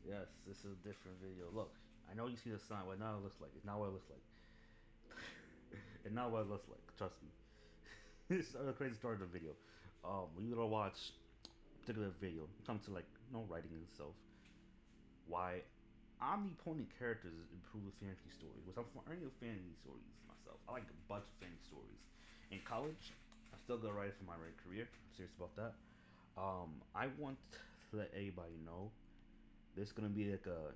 Yes, this is a different video. Look, I know you see the sign, but now it looks like it's not what it looks like. It's not what it looks like. Trust me. It's a crazy story of the video. When you gonna watch a particular video, it comes to like writing itself. Why omnipotent characters improve fantasy stories. Which I'm writing fantasy stories myself. I like a bunch of fantasy stories. In college, I'm still gonna write it for my writing career. I'm serious about that. I want to let everybody know this is gonna be like a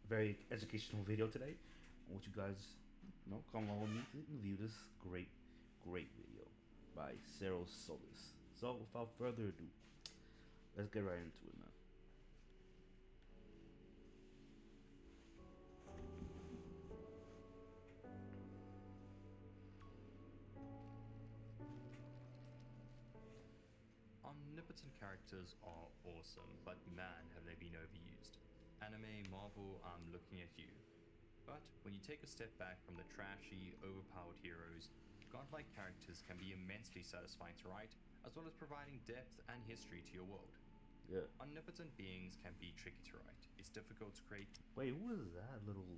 very educational video today. I want you guys, come along with me and view this great video by Cyril Solis. So, without further ado, let's get right into it now. Omnipotent characters are awesome, but man, have they been overused. Anime, Marvel, I'm looking at you. But when you take a step back from the trashy, overpowered heroes, godlike characters can be immensely satisfying to write, as well as providing depth and history to your world. Yeah. Omnipotent beings can be tricky to write. It's difficult to create. Wait, who is that little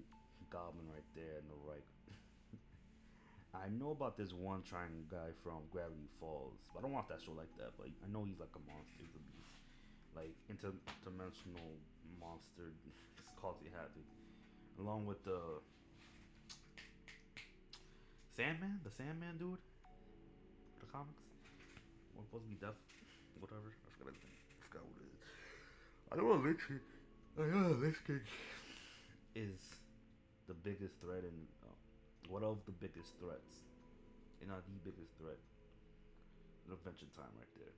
goblin right there in the right? I know about this one triangle guy from Gravity Falls, but I don't watch that show like that. But I know he's like a monster, he's a beast, like interdimensional monster. It's called the Havoc, along with the Sandman dude, the comics. We're supposed to be deaf, whatever. I forgot his name. I forgot what it is. I know Lich King is the biggest threat in one of the biggest threats, and not the biggest threat in Adventure Time right there.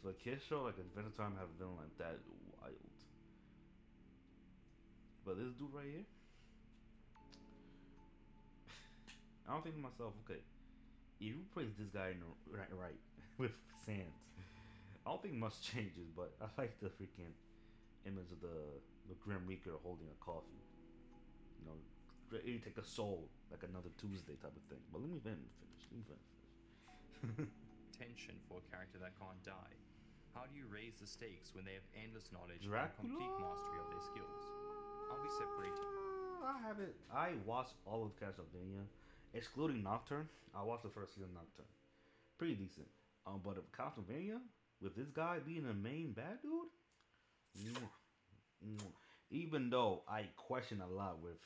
So a kid show like Adventure Time have a villain like that wild. But this dude right here, I don't think to myself, okay, if you replace this guy in the, right with Sans, I don't think much changes. But I like the freaking image of the Grim Reaper holding a coffee. You know, you take a soul like another Tuesday type of thing. But let me finish. Let me finish. Tension for a character that can't die. How do you raise the stakes when they have endless knowledge and complete mastery of their skills? Are we separating? I haven't. I watched all of Castlevania, excluding Nocturne. I watched the first season of Nocturne. Pretty decent. But of Castlevania, with this guy being the main bad dude, mwah, mwah. Even though I question a lot with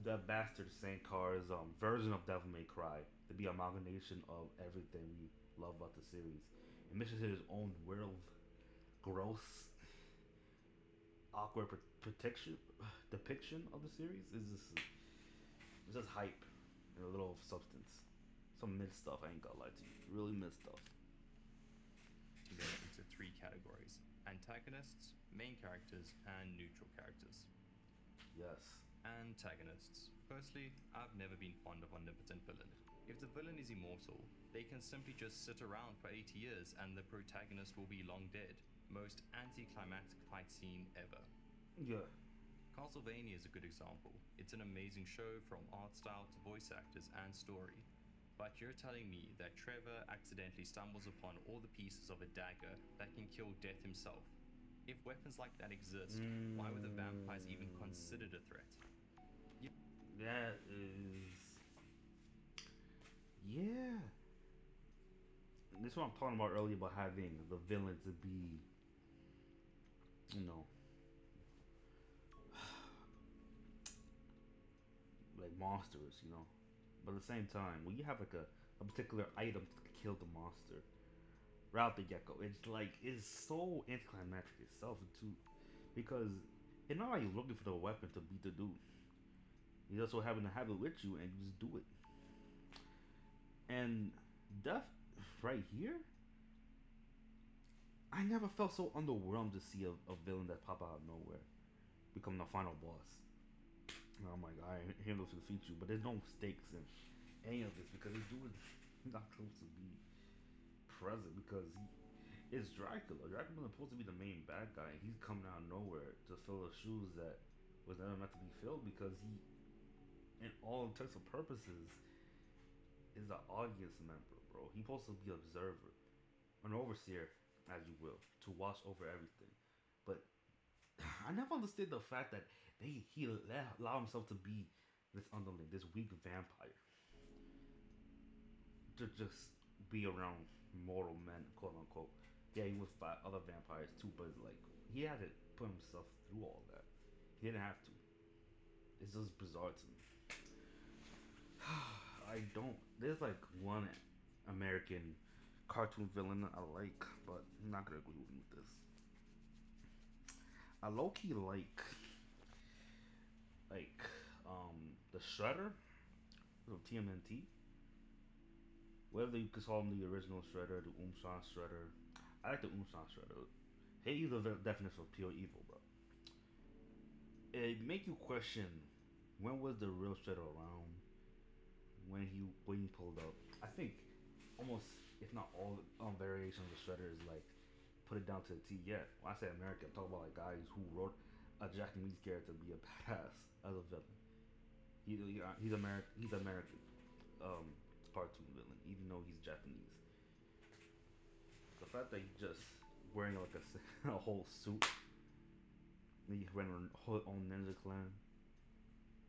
that bastard Sankar's version of Devil May Cry to be amalgamation of everything we love about the series. It misses his own world, gross, awkward protection depiction of the series is just it's just hype and a little substance. Some mid stuff. I ain't gonna lie to you. Really mid stuff. Together into three categories: antagonists, main characters, and neutral characters. Yes. Antagonists. Firstly, I've never been fond of omnipotent villain. If the villain is immortal, they can simply just sit around for 80 years and the protagonist will be long dead. Most anticlimactic fight scene ever. Yeah. Castlevania is a good example. It's an amazing show from art style to voice actors and story. But you're telling me that Trevor accidentally stumbles upon all the pieces of a dagger that can kill Death himself. If weapons like that exist, why were the vampires even considered a threat? That is. Yeah. This is what I'm talking about earlier about having the villain to be, you know, like monsters, But at the same time, when you have like a particular item to kill the monster, route the gecko, it's so anticlimactic itself too, because it's not like you're looking for the weapon to beat the dude. You just so happen to have it with you and you just do it. And death right here, I never felt so underwhelmed to see a villain that pop out of nowhere become the final boss. And I'm like, I handle to defeat you, but there's no stakes in any of this because this dude is not supposed to be present because he is Dracula. Dracula's supposed to be the main bad guy, and he's coming out of nowhere to fill the shoes that was never meant to be filled because he, in all intents and purposes, is an audience member, bro. He's supposed to be an observer, an overseer, as you will, to watch over everything. But I never understood the fact that he allowed himself to be this underling, this weak vampire, to just be around mortal men, quote unquote. Yeah, he would fight other vampires too, but like he had to put himself through all that. He didn't have to. It's just bizarre to me. I don't. There's like one American cartoon villain I like, but I'm not gonna agree with this. I low key like the Shredder from TMNT. Whether you could call him the original Shredder, the Umsan Shredder. I like the Umsan Shredder. He is the definition of pure evil, bro. It make you question when was the real Shredder around, when he pulled up. I think almost if not all variations of Shredder is like put it down to the T. Yeah, when I say American, I'm talking about like guys who wrote a Japanese character to be a badass as a villain. He's American. He's American. Um, cartoon villain, even though he's Japanese. The fact that he just wearing like a, a whole suit, and he ran a whole own ninja clan,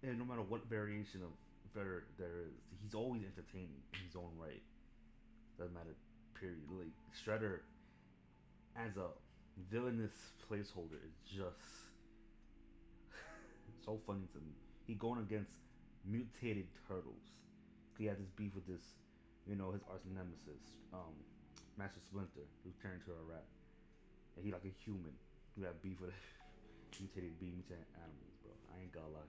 and no matter what variation of Shredder there is, he's always entertaining in his own right. Doesn't matter. Period. Like Shredder as a villainous placeholder is just so funny to me. He going against mutated turtles. He had this beef with this, his arch nemesis, Master Splinter, who turned into a rat, and he like a human. Who had beef with mutated animals, bro. I ain't gonna lie.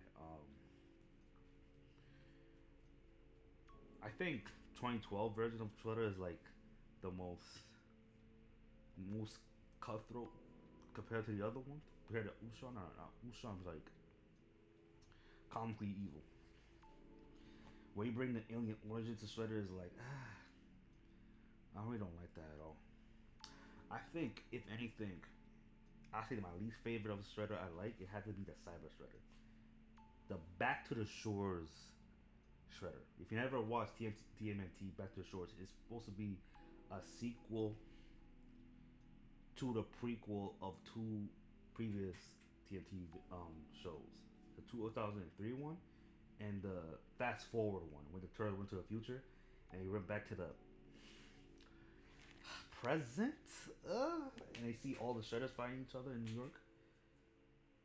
I think 2012 version of Twitter is like the most cutthroat compared to the other one. Compared to Ushan, no. Ushan's like comically evil. When you bring the alien origin to Shredder is like, I really don't like that at all. I think if anything, I say my least favorite of the Shredder I like it had to be the Cyber Shredder, the Back to the Shores Shredder. If you never watched TMNT Back to the Shores, it's supposed to be a sequel to the prequel of two previous TNT shows, the 2003 one and the fast forward one when the turtle went to the future and he went back to the present, and they see all the shredders fighting each other in New York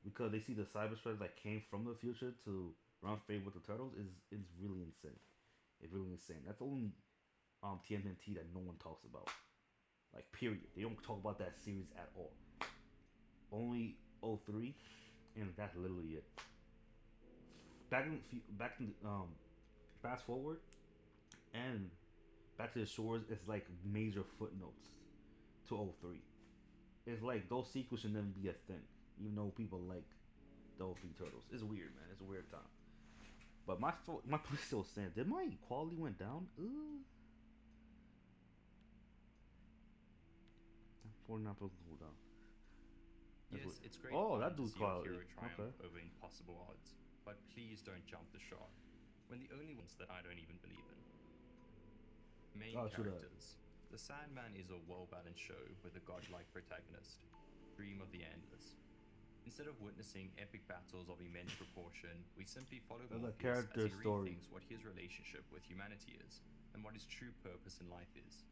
because they see the cyber shredders that came from the future to run fade with the turtles is really insane. It's really insane. That's the only TMNT that no one talks about. Like period. They don't talk about that series at all. Only '03, and that's literally it. Back in fast forward and Back to the Shores is like major footnotes to '03. It's like those sequels should never be a thing, even though people like the '03 Turtles. It's weird, man. It's a weird time. But my point still stands. Did my quality went down? 49 percent go down. That's Yes, weird. it's great Oh, fun that to dude's see your quality. hero triumph Okay. over impossible odds, but please don't jump the shark when the only ones that I don't even believe in. Main Oh, true that. characters. The Sandman is a well balanced show with a godlike protagonist, Dream of the Endless. Instead of witnessing epic battles of immense proportion, we simply follow That's a Morpheus as character he story. rethinks what his relationship with humanity is and what his true purpose in life is.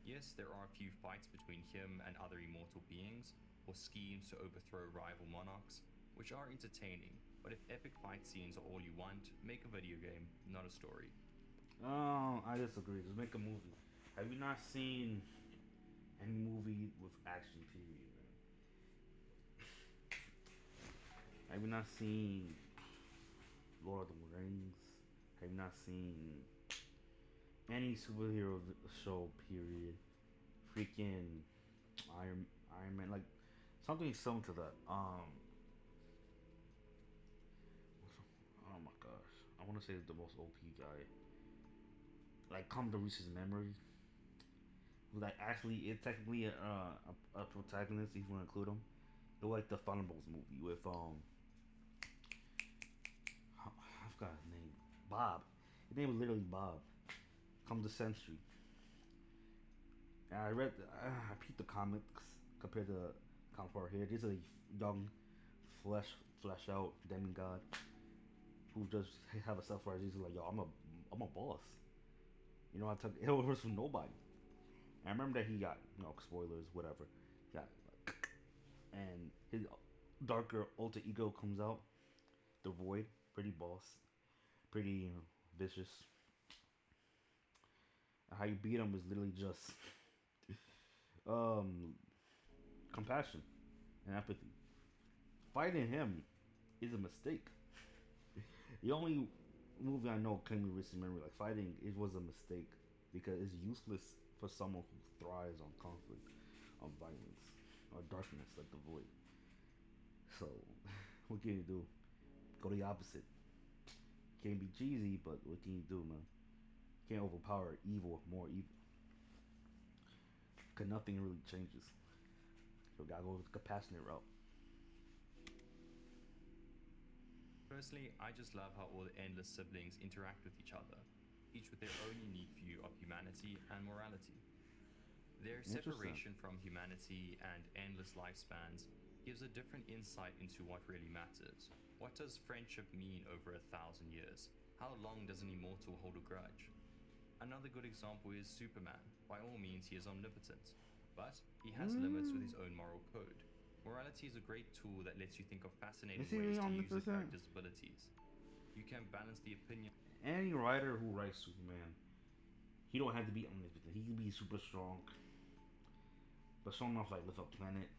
Yes, there are a few fights between him and other immortal beings, or schemes to overthrow rival monarchs, which are entertaining, but if epic fight scenes are all you want, make a video game, not a story. Oh, I disagree. Just make a movie. Have you not seen any movie with action? Period, man. Have you not seen Lord of the Rings? Have you not seen any superhero show? Period. Freaking Iron Man, like something similar to that. Oh my gosh, I want to say the most OP guy. Like come to Reese's memory. Like actually, it's technically a protagonist if you want to include him. It was like the Thunderbolts movie with I forgot his name. Bob. His name was literally Bob. Come to Century. And I peeped the comics compared to comic part here. This is a young flesh flesh out demigod who just have a self realization like, yo, I'm a boss. You know, I took it was from nobody. And I remember that he got, spoilers, whatever. He got, and his darker alter ego comes out, the Void, pretty boss, pretty vicious. And how you beat him is literally just um, compassion and empathy. Fighting him is a mistake. The only movie I know came to recent memory, like fighting, it was a mistake because it's useless for someone who thrives on conflict, on violence, or darkness like the Void. So, what can you do? Go the opposite. Can't be cheesy, but what can you do, man? Can't overpower evil with more evil. Cause nothing really changes. So gotta go with the compassionate route. Personally, I just love how all the endless siblings interact with each other, each with their own unique view of humanity and morality. Their Interesting. separation from humanity and endless lifespans gives a different insight into what really matters. What does friendship mean over 1,000 years? How long does an immortal hold a grudge? Another good example is Superman. By all means, he is omnipotent, but he has limits with Mm, his own moral code. Morality is a great tool that lets you think of is fascinating he really ways to use a omnipotent? character's abilities. You can balance the opinion. Any writer who writes Superman, he don't have to be omnipotent. He can be super strong, but strong enough like lift a planet,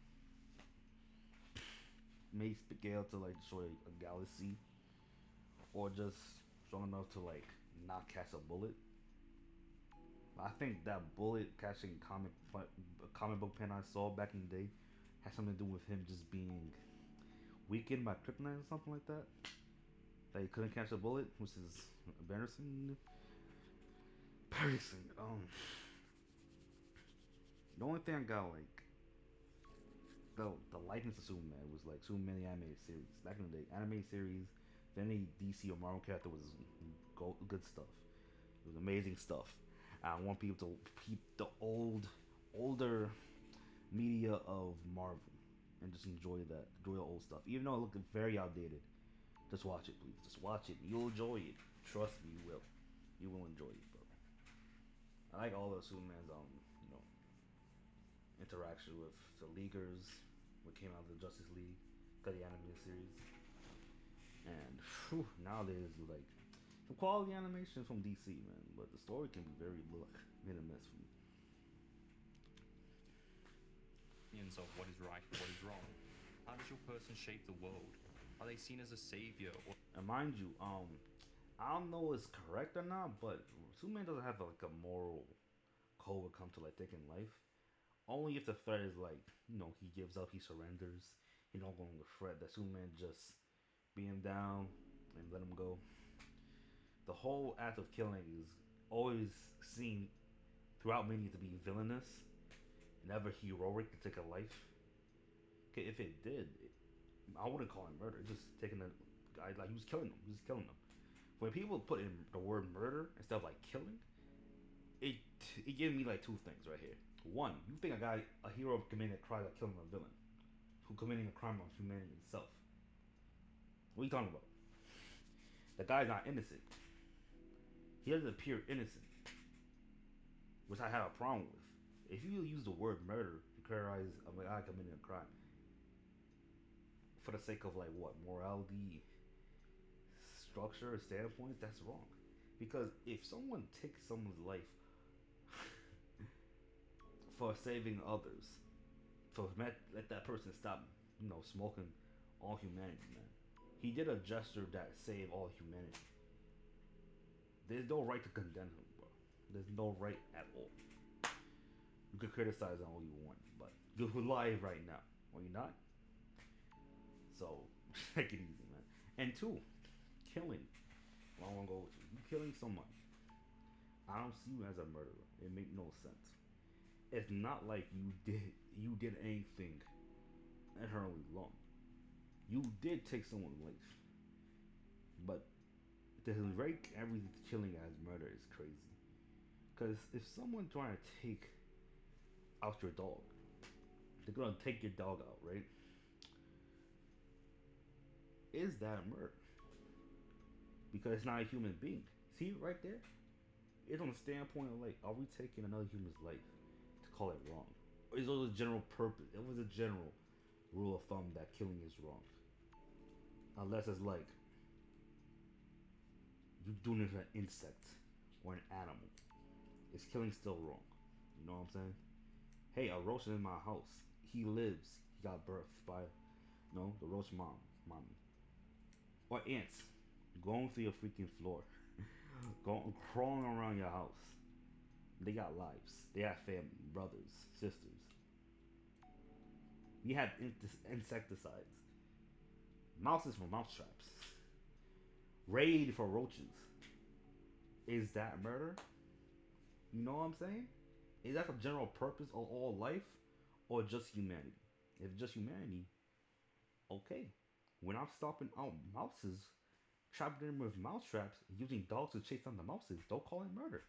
may scale to like destroy a galaxy, or just strong enough to like not catch a bullet. I think that bullet catching comic book pen I saw back in the day had something to do with him just being weakened by kryptonite or something like that. That he couldn't catch a bullet, which is embarrassing. Embarrassing. The only thing I got like the likeness of Superman was like Superman the animated series. Back in the day, animated series, if any DC or Marvel character was good stuff. It was amazing stuff. I want people to keep the older media of Marvel and just enjoy that, enjoy the old stuff. Even though it looked very outdated, just watch it, please. Just watch it. You'll enjoy it. Trust me, you will. You will enjoy it, bro. I like all of Superman's you know, interaction with the Leaguers, what came out of the Justice League, got the animated series, and nowadays like the quality animation from DC, man, but the story can be very hit and miss for me. Opinions of what is right and what is wrong. How does your person shape the world? Are they seen as a savior or And mind you, I don't know if it's correct or not, but Superman doesn't have like a moral code when it comes to like taking life. Only if the threat is like, he gives up, he surrenders. He don't go on the threat that Superman just beat him down and let him go. The whole act of killing is always seen throughout media to be villainous, never heroic to take a life. Okay, if it did, I wouldn't call it murder. It's just taking a guy like he was killing them. He was killing them. When people put in the word murder instead of like killing, it it gives me like two things right here. One, you think a hero committing a crime like killing a villain, who committing a crime on humanity itself. What are you talking about? The guy's not innocent. He doesn't appear innocent, which I have a problem with. If you use the word murder to characterize a guy committing a crime for the sake of like what morality, structure, standpoint, that's wrong. Because if someone takes someone's life for saving others, for let that person stop, smoking all humanity, man. He did a gesture that saved all humanity. There's no right to condemn him, bro. There's no right at all. You can criticize him all you want, but you're live right now. Are you not? So take it easy, man. And two, killing. I want to go with you. You killing someone. I don't see you as a murderer. It makes no sense. It's not like you did anything inherently wrong. You did take someone's life, but to rank every killing as murder is crazy. Because if someone trying to take out your dog, they're gonna take your dog out, right? is that murder? Because it's not a human being. See right there? It's on the standpoint of like, are we taking another human's life to call it wrong? Or is it a general purpose? It was a general rule of thumb that killing is wrong. Unless it's like you doing it to an insect or an animal. Is killing still wrong? You know what I'm saying? Hey, a roach is in my house. He lives. He got birthed by, the roach mommy. Or ants going through your freaking floor, going crawling around your house. They got lives. They have family, brothers, sisters. We have insecticides. Mouses for mouse traps. Raid for roaches. Is that murder? You know what I'm saying? Is that the general purpose of all life, or just humanity? If just humanity, okay. We're not stopping out mouses, trapping them with mouse traps, using dogs to chase down the mouses. Don't call it murder.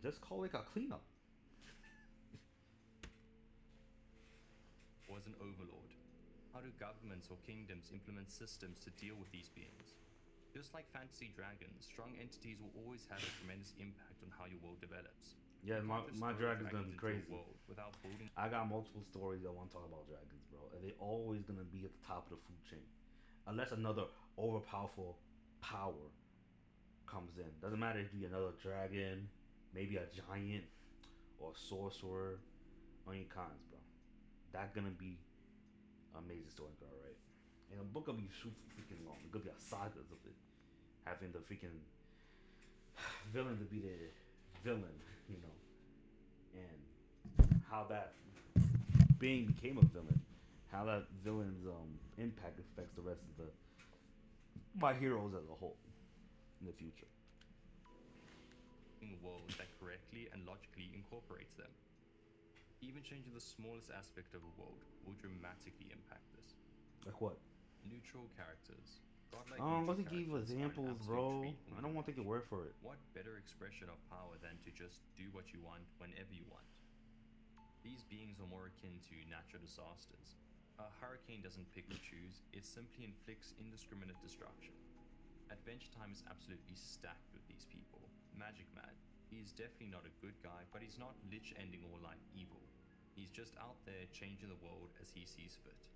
Just call it a cleanup. Was an overlord. How do governments or kingdoms implement systems to deal with these beings? Just like fantasy dragons, strong entities will always have a tremendous impact on how your world develops. Yeah, You my, can't just my throw dragon's gonna dragons be into a crazy. world without building. I got multiple stories I want to talk about dragons, bro. And they always gonna be at the top of the food chain. Unless another overpowerful power comes in. Doesn't matter if you another dragon, maybe a giant, or a sorcerer, on your cons, bro. That's gonna be an amazing story, alright? And the book gonna be super freaking long. It's gonna be a sagas of it. Having the freaking villain to be the villain, you know, and how that being became a villain, how that villain's impact affects the rest of the my heroes as a whole in the future. A world that correctly and logically incorporates them. Even changing the smallest aspect of a world will dramatically impact this. Like what? Neutral characters. Godlike neutral Let's give characters are an examples, absolute bro. treat for I me don't to want to take watch. your word for it. What better expression of power than to just do what you want whenever you want? These beings are more akin to natural disasters. A hurricane doesn't pick or choose, it simply inflicts indiscriminate destruction. Adventure Time is absolutely stacked with these people. Magic Mad. He's definitely not a good guy, but he's not lich ending or like evil. He's just out there changing the world as he sees fit.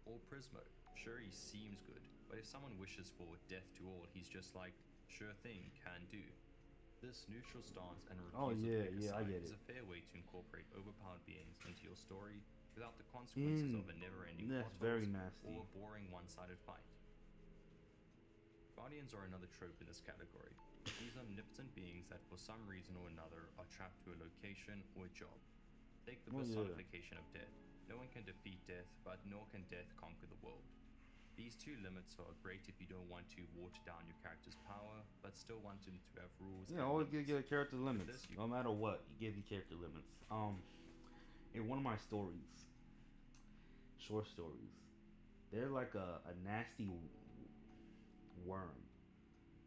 Or Prismo. Sure, he seems good, but if someone wishes for death to all, he's just like, sure thing, can do. This neutral stance and Oh refusal yeah, to pick a yeah, I side get is it. a fair way to incorporate overpowered beings into your story without the consequences of a never-ending plot That's very holes nasty. or a boring one-sided fight. Guardians are another trope in this category. These omnipotent beings that for some reason or another are trapped to a location or a job. Take the Oh yeah. personification of death. No one can defeat death, but nor can death conquer the world. These two limits are great if you don't want to water down your character's power, but still want them to have rules Yeah, and always limits. give character With limits. this, you No matter what, you give your character limits. In one of my stories, short stories, they're like a nasty worm.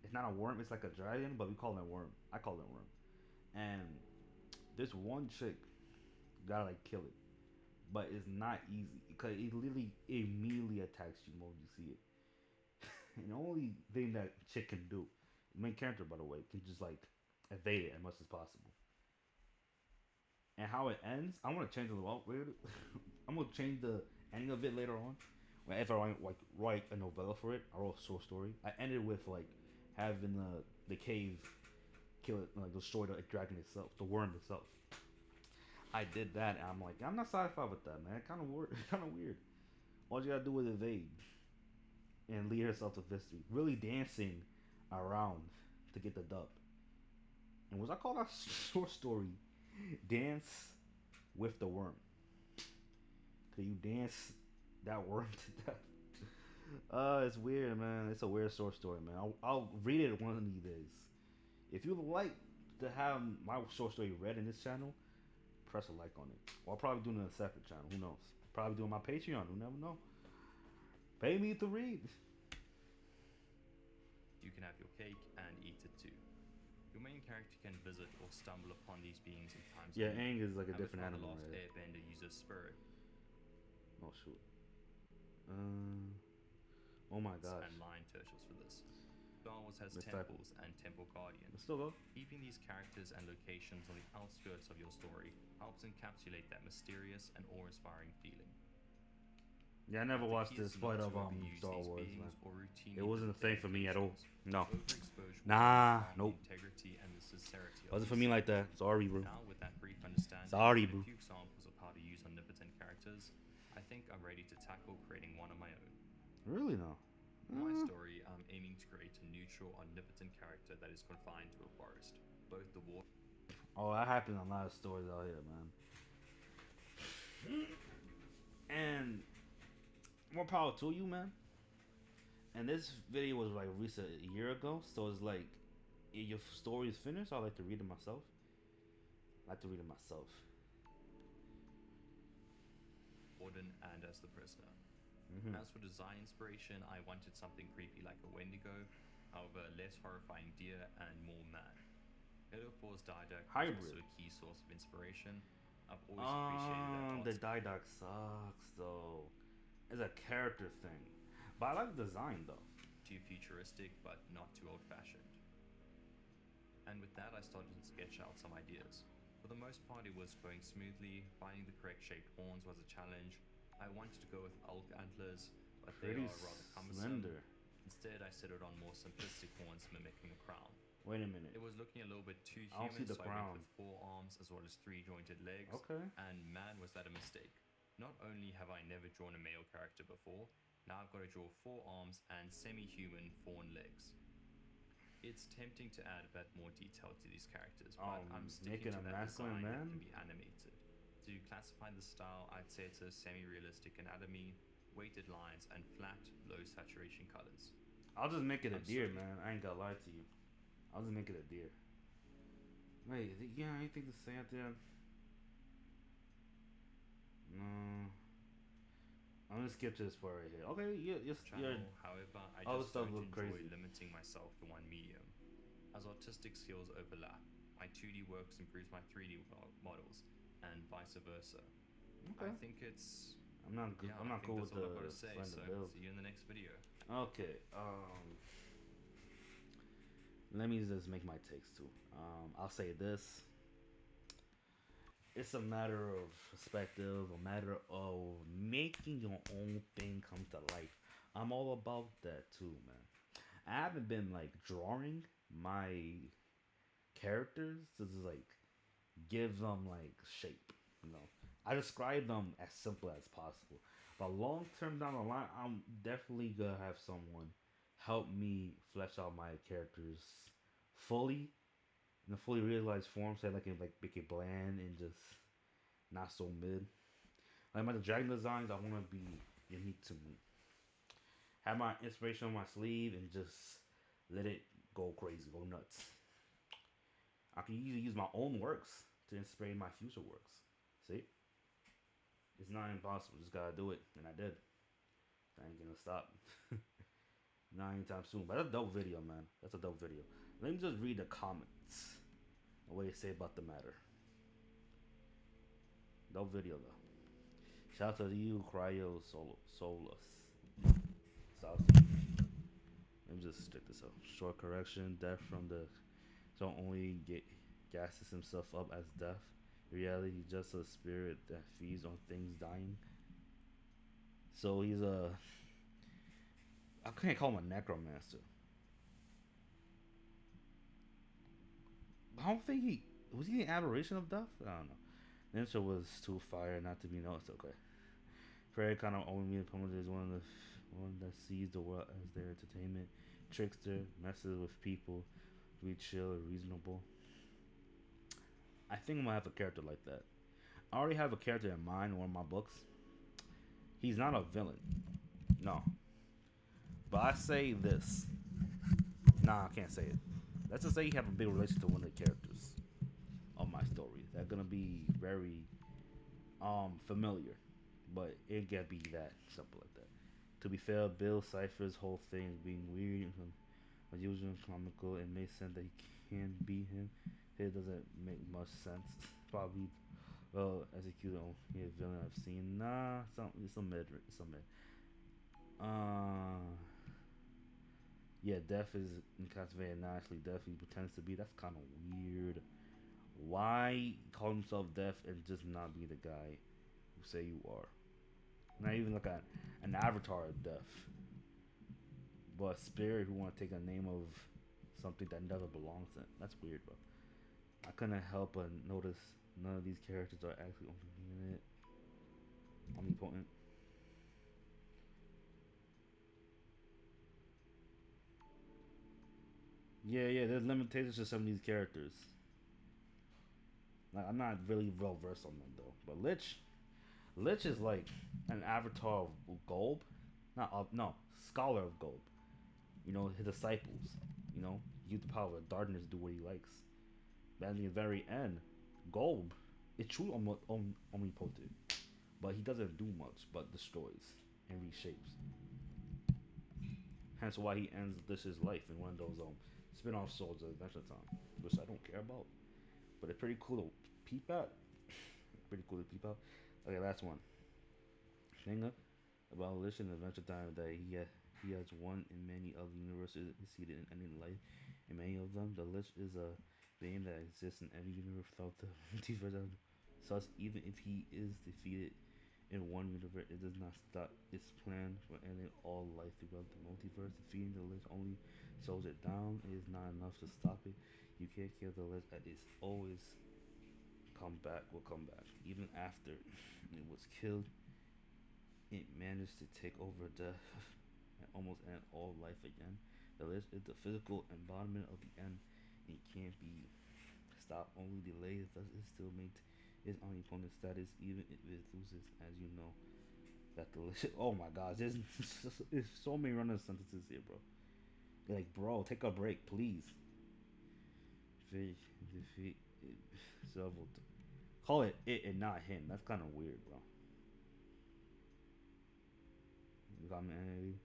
It's not a worm, it's like a dragon, but we call it a worm. I call it a worm. And this one chick gotta like kill it. But it's not easy because it literally immediately attacks you when you see it. And the only thing that chick can do, the main character by the way, can just like evade it as much as possible. And how it ends, I want to change it a lot weird. I'm gonna change the ending of it later on. Whenever I like write a novella for it, I wrote a short story. I ended with like having the cave kill it, like destroy the dragon itself, the worm itself. I did that, and I'm like, I'm not satisfied with that, man. Kind of weird. Kind of weird. All you gotta do is evade and lead herself to victory. Really dancing around to get the dub. And was I call that short story? Dance with the worm. Could you dance that worm to death? It's weird, man. It's a weird short story, man. I'll read it one of these days. If you would like to have my short story read in this channel, press a like on it. Or I'll probably do it in a separate channel. Who knows? Probably do it on my Patreon. You never know. Pay me to read. can have your cake and eat it too. Your main character can visit or stumble upon these beings in times Yeah, of need. Aang is like a different Avatar: The animal, Last right? Airbender uses spirit. Oh shoot. Uh, Oh my gosh. and lion turtles for this. Star Wars has Disciple. temples and temple But guardians. still though. Keeping these characters and locations on the outskirts of your story helps encapsulate that mysterious and awe inspiring feeling. Yeah, I Now, never the watched key this is not point of to overuse Star these Wars, man. beings or It routinely wasn't a visit their thing for me at all. locations. No. Overexposure will often Nah, harm the nope. integrity and the sincerity of Wasn't for these me like that. scenes. Sorry, bro. Now, with that brief understanding Sorry, and a bro. few examples of how to use omnipotent characters, I think I'm ready to tackle creating one of my own. Really no. For my story, I'm aiming to create a neutral, omnipotent character that is confined to a forest. Both the water. Oh, that happened in a lot of stories out here, man. And more power to you, man. And this video was like released a year ago, so it's like your story is finished. I like to read it myself. I like to read it myself. Warden and as the prisoner. Mm-hmm. As for design inspiration, I wanted something creepy like a Wendigo, however, less horrifying deer and more man. Halo 4's Didact was Hybrid. also a key source of inspiration. I've always appreciated that The art. Didact sucks though. It's a character thing, but I like the design though. Too futuristic, but not too old fashioned. And with that, I started to sketch out some ideas. For the most part, it was going smoothly. Finding the correct shaped horns was a challenge. I wanted to go with elk antlers, but they Pretty are rather cumbersome. slender. Instead, I settled on more simplistic horns mimicking a crown. Wait a minute. It was looking a little bit too I don't see human, the so I crown. went with 4 arms as well as 3 jointed legs. Okay. And man, was that a mistake. Not only have I never drawn a male character before, now I've got to draw 4 arms and semi-human fawn legs. It's tempting to add a bit more detail to these characters, but I'm sticking making to a that masculine design that man? can be animated. To classify the style, I'd say it's a semi-realistic anatomy, weighted lines, and flat, low saturation colors. I'll just make it a I'm deer, sorry. man. I ain't gonna lie to you. I'll just make it a deer. Wait, yeah, anything to say out there? No. I'm gonna skip to this part right here. Okay, yeah, your Channel, however, I other just stuff don't look enjoy crazy. limiting myself to one medium. As artistic skills overlap, my 2D works improves my 3D models, and vice versa. Okay. I think it's yeah. I'm I not think cool that's with all the I've got to say. slender So build. see you in the next video. Okay. Let me just make my takes too. I'll say this. It's a matter of perspective, a matter of making your own thing come to life. I'm all about that too, man. I haven't been like drawing my characters to just like give them like shape. You know, I describe them as simple as possible. But long term down the line, I'm definitely gonna have someone help me flesh out my characters fully in a fully realized form, so that I can like make it bland and just not so mid. Like my dragon designs, I want to be unique to me. Have my inspiration on my sleeve and just let it go crazy, go nuts. I can usually use my own works to inspire my future works. See, it's not impossible. Just gotta do it, and I did. I ain't gonna stop. Not anytime soon. But that's a dope video, man. That's a dope video. Let me just read the comments. What they say about the matter. Dope video though. Shout out to you, Cryo Solus. Shout out to you. Let me just stick this up. Short correction. Death from the so only gasses himself up as death. In reality, he's just a spirit that feeds on things dying. So he's a. I can't call him a necromancer. I don't think he was he an aberration of death. I don't know. Ninja was too fire not to be noticed. Okay. Fairy kind of only opponent is one that sees the world as their entertainment. Trickster messes with people to be chill and reasonable. I think I'm gonna have a character like that. I already have a character in mind in one of my books. He's not a villain, no. But I say this. Nah, I can't say it. Let's just say you have a big relationship to one of the characters of my story. They're gonna be very familiar, but it can't be that simple like that. To be fair, Bill Cipher's whole thing is being weird and unusual and comical. It makes sense that he can be him. It doesn't make much sense. Probably well executed on a villain I've seen. Nah, it's a mid. It's a mid. Uh, Yeah, Death is in Castlevania naturally. Death he pretends to be. That's kind of weird. Why call himself Death and just not be the guy you say you are? Not even like an avatar of Death, but a spirit who want to take a name of something that never belongs to it. That's weird, bro. I couldn't help but notice none of these characters are actually omnipotent. Yeah, yeah, there's limitations to some of these characters. Like I'm not really well versed on them though. But Lich is like an avatar of Golb, not no scholar of Golb. You know his disciples. You know use the power of darkness to do what he likes. But at the very end, Golb is truly omnipotent, but he doesn't do much but destroys and reshapes. Hence why he ends Lich's life in one of those spin-off shows of Adventure Time, which I don't care about, but it's pretty cool to peep at. Pretty cool to peep out. Okay, last one. Thing about Lich in Adventure Time that he has one in many of the universes seated in ending life. In many of them, the Lich is a being that exists in every universe without the multiverse. Thus, even if he is defeated in one universe, it does not stop its plan for ending all life throughout the multiverse. Defeating the Lich only slows it down. It is not enough to stop it. You can't kill the Lich. It's always will come back. Even after it was killed, it managed to take over death and almost end all life again. The Lich is the physical embodiment of the end. It can't be stopped, only delayed. Thus, it still maintains its omnipotent status even if it loses, as you know. That the Lich. Oh my gosh, there's so many running sentences here, bro. Like, bro, take a break, please. Defeat several. Call it and not him. That's kind of weird, bro. You got me, enemy.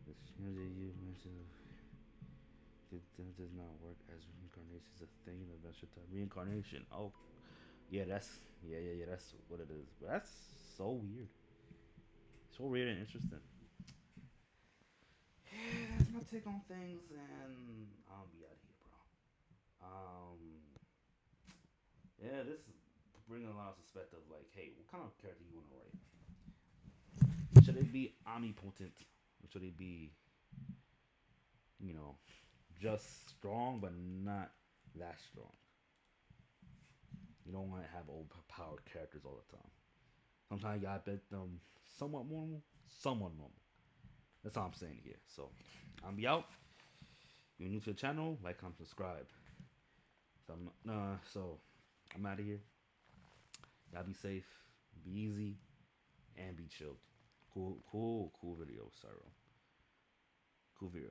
The stranger you mentioned it does not work as reincarnation is a thing in Adventure Time. Reincarnation. Oh, yeah, yeah. That's what it is. But that's so weird. So weird and interesting. Yeah, that's my take on things, and I'll be out of here, bro. Yeah, this is bringing a lot of perspective. Like, hey, what kind of character you want to write? Should it be omnipotent, or should it be, you know, just strong but not that strong? You don't want to have overpowered characters all the time. Sometimes you gotta bet them somewhat normal, somewhat normal. That's all I'm saying here. So I'm be out. If you're new to the channel, like, comment, subscribe. So I'm out of here. Y'all be safe, be easy, and be chilled. Cool video, Cyril. Cool video.